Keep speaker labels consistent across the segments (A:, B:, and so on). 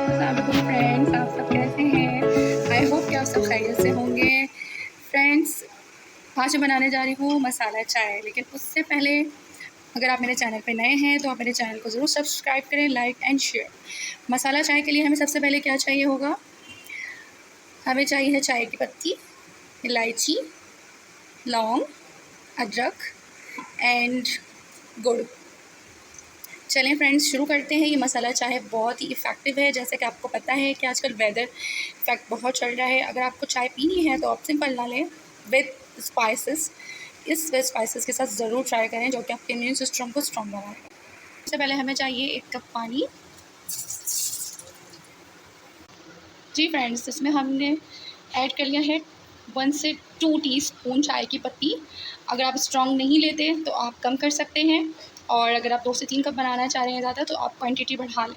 A: अस्सलामुअलैकुम फ्रेंड्स, आप सब कैसे हैं? आई होप कि आप सब खैरियत से होंगे। फ्रेंड्स, आज मैं बनाने जा रही हूँ मसाला चाय, लेकिन उससे पहले अगर आप मेरे चैनल पे नए हैं तो आप मेरे चैनल को ज़रूर सब्सक्राइब करें, लाइक एंड शेयर। मसाला चाय के लिए हमें सबसे पहले क्या चाहिए होगा? हमें चाहिए है चाय की पत्ती, इलायची, लौंग, अदरक एंड गुड़। चलें फ्रेंड्स, शुरू करते हैं। ये मसाला चाय बहुत ही इफ़ेक्टिव है। जैसे कि आपको पता है कि आजकल वेदर इफ़ेक्ट बहुत चल रहा है। अगर आपको चाय पीनी है तो आप सिंपल ना लें, विद स्पाइसेस। इस विद स्पाइसेस के साथ ज़रूर ट्राई करें, जो कि आपके इम्यून सिस्टम को स्ट्रॉन्ग बनाएगा। सबसे पहले हमें चाहिए 1 कप पानी। जी फ्रेंड्स, इसमें हमने ऐड कर लिया है 1 से 2 टीस्पून चाय की पत्ती। अगर आप स्ट्रॉन्ग नहीं लेते तो आप कम कर सकते हैं, और अगर आप 2 से 3 कप बनाना चाह रहे हैं ज़्यादा तो आप क्वांटिटी बढ़ा लें।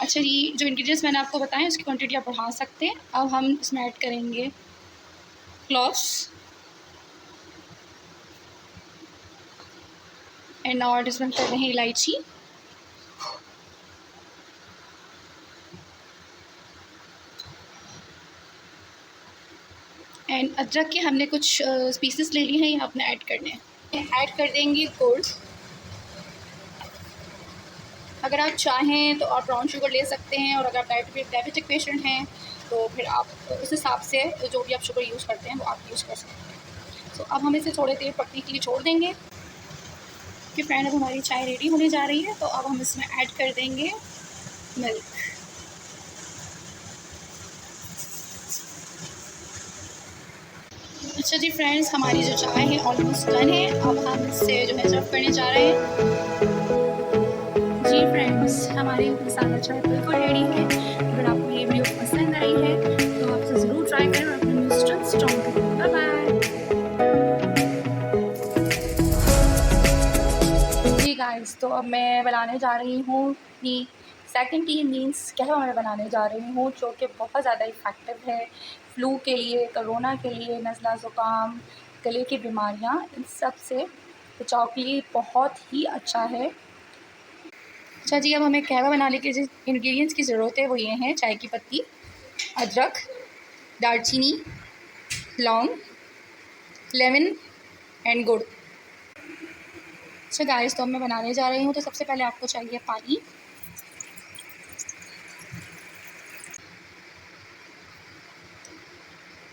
A: अच्छा जी, जो इंग्रेडिएंट्स मैंने आपको बताए उसकी क्वांटिटी आप बढ़ा सकते हैं। अब हम इसमें ऐड करेंगे क्लॉव्स एंड और इसमें कर रहे हैं इलायची, एंड अदरक के हमने कुछ पीसेस ले लिए हैं, ये आपने ऐड करने हैं। ऐड कर देंगे गुड़। अगर आप चाहें तो आप ब्राउन शुगर ले सकते हैं, और अगर आप डायबिटिक पेशेंट हैं तो फिर आप उस हिसाब से जो भी आप शुगर यूज़ करते हैं वो आप यूज़ कर सकते हैं। तो अब हम इसे थोड़ी देर पकने के लिए छोड़ देंगे कि फ्रेंड, अब हमारी चाय रेडी होने जा रही है। तो अब हम इसमें ऐड कर देंगे मिल्क। अच्छा जी फ्रेंड्स, हमारी जो चाय है ऑलमोस्ट डन है। अब हम इससे जो है सर्व करने जा रहे हैं। जी फ्रेंड्स, हमारी मसाला चाय बिल्कुल रेडी है। अगर आपको ये वीडियो पसंद आई है तो आप इसे ज़रूर ट्राई करें और अपने इम्यून सिस्टम स्ट्रॉन्ग करें। Bye bye. जी गाइस, तो अब मैं बनाने जा रही हूँ टी। सेकंड टी मीन्स कहवा मैं बनाने जा रही हूँ, जो कि बहुत ज़्यादा इफ़ेक्टिव है फ्लू के लिए, कोरोना के लिए, नज़ला ज़ुकाम, गले की बीमारियाँ, इन सब से बचाव के लिए बहुत ही अच्छा है। अच्छा जी, अब हमें कहवा बनाने के जिस इंग्रेडिएंट्स की ज़रूरत है वो ये हैं: चाय की पत्ती, अदरक, दालचीनी, लौंग, लेमन एंड गुड़। अच्छा गाइस, तो अब मैं बनाने जा रही हूँ। तो सबसे पहले आपको चाहिए पानी।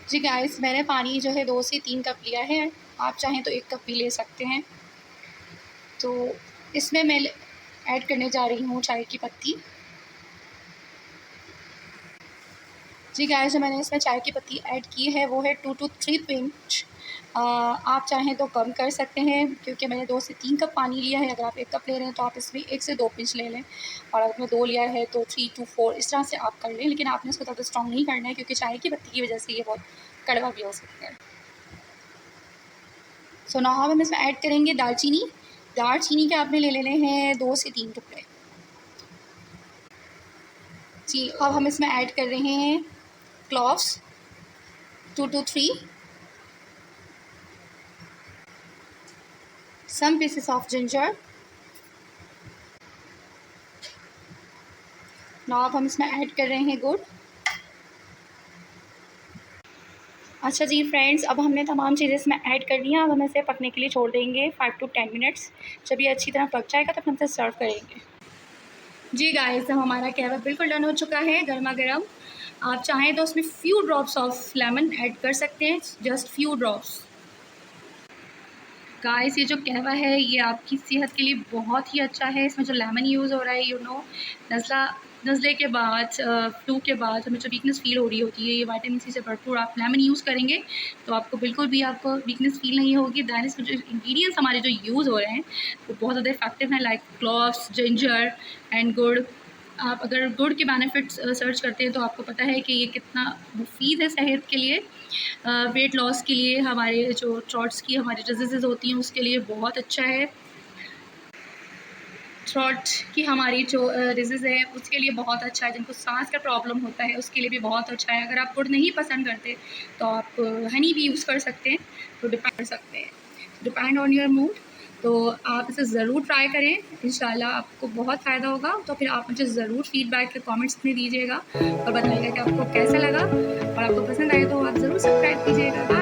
A: जी गाइस, मैंने पानी जो है 2 से 3 कप लिया है। आप चाहें तो 1 कप भी ले सकते हैं। तो इसमें मैं ऐड करने जा रही हूँ चाय की पत्ती। जी गाइस, जो मैंने इसमें चाय की पत्ती ऐड की है वो है 2 to 3 पिंच। आप चाहें तो कम कर सकते हैं, क्योंकि मैंने 2 से 3 कप पानी लिया है। अगर आप 1 कप ले रहे हैं तो आप इसमें 1 से 2 पिंच ले लें, और अगर आपने 2 लिया है तो 3 to 4 इस तरह से आप कर लें। लेकिन आपने इसको ज़्यादा स्ट्रॉन्ग नहीं करना है, क्योंकि चाय की पत्ती की वजह से ये बहुत कड़वा भी हो सकता है। सो नाउ हम इसमें ऐड करेंगे दालचीनी। दालचीनी के आपने ले लेने हैं 2 से 3 टुकड़े। जी, अब हम इसमें ऐड कर रहे हैं cloves 2 to 3, some pieces of ginger। Now अब हम इसमें ऐड कर रहे हैं गुड़। अच्छा जी फ्रेंड्स, अब हमने तमाम चीज़ें इसमें ऐड कर दी हैं। अब हम इसे पकने के लिए छोड़ देंगे 5 to 10 मिनट्स। जब ये अच्छी तरह पक जाएगा तब हम इसे सर्व करेंगे। जी गाइस, अब हमारा कहवा बिल्कुल डन हो चुका है, गर्मा गर्म। आप चाहें तो उसमें few drops of lemon add कर सकते हैं, जस्ट फ्यू ड्रॉप्स। गाइस, ये जो कहवा है ये आपकी सेहत के लिए बहुत ही अच्छा है। इसमें जो लेमन यूज़ हो रहा है, नज़ले के बाद, फ्लू के बाद हमें जो वीकनेस फ़ील हो रही होती है, ये विटामिन सी से भरपूर। आप लेमन यूज़ करेंगे तो आपको बिल्कुल भी आपको वीकनेस फ़ील नहीं होगी। दैन इसमें जो इंग्रेडिएंट्स हमारे जो यूज़ हो रहे हैं वो बहुत ज़्यादा इफ़ेक्टिव हैं, लाइक क्लॉव्स, जिंजर एंड गुड़। आप अगर गुड़ के बेनिफिट्स सर्च करते हैं तो आपको पता है कि ये कितना मुफीद है सेहत के लिए। वेट लॉस के लिए, हमारे जो थ्रॉट्स की हमारी डिजीज़ होती हैं उसके लिए बहुत अच्छा है। थ्रॉट की हमारी जो डिजीज़ है उसके लिए बहुत अच्छा है। जिनको सांस का प्रॉब्लम होता है उसके लिए भी बहुत अच्छा है। अगर आप गुड़ नहीं पसंद करते तो आप हनी भी यूज़ कर सकते हैं। तो डिपेंड कर सकते हैं, डिपेंड ऑन योर मूड। तो आप इसे ज़रूर ट्राई करें, इंशाल्लाह आपको बहुत फ़ायदा होगा। तो फिर आप मुझे ज़रूर फ़ीडबैक के कमेंट्स में दीजिएगा और बताइएगा कि आपको कैसा लगा, और आपको पसंद आए तो आप ज़रूर सब्सक्राइब कीजिएगा।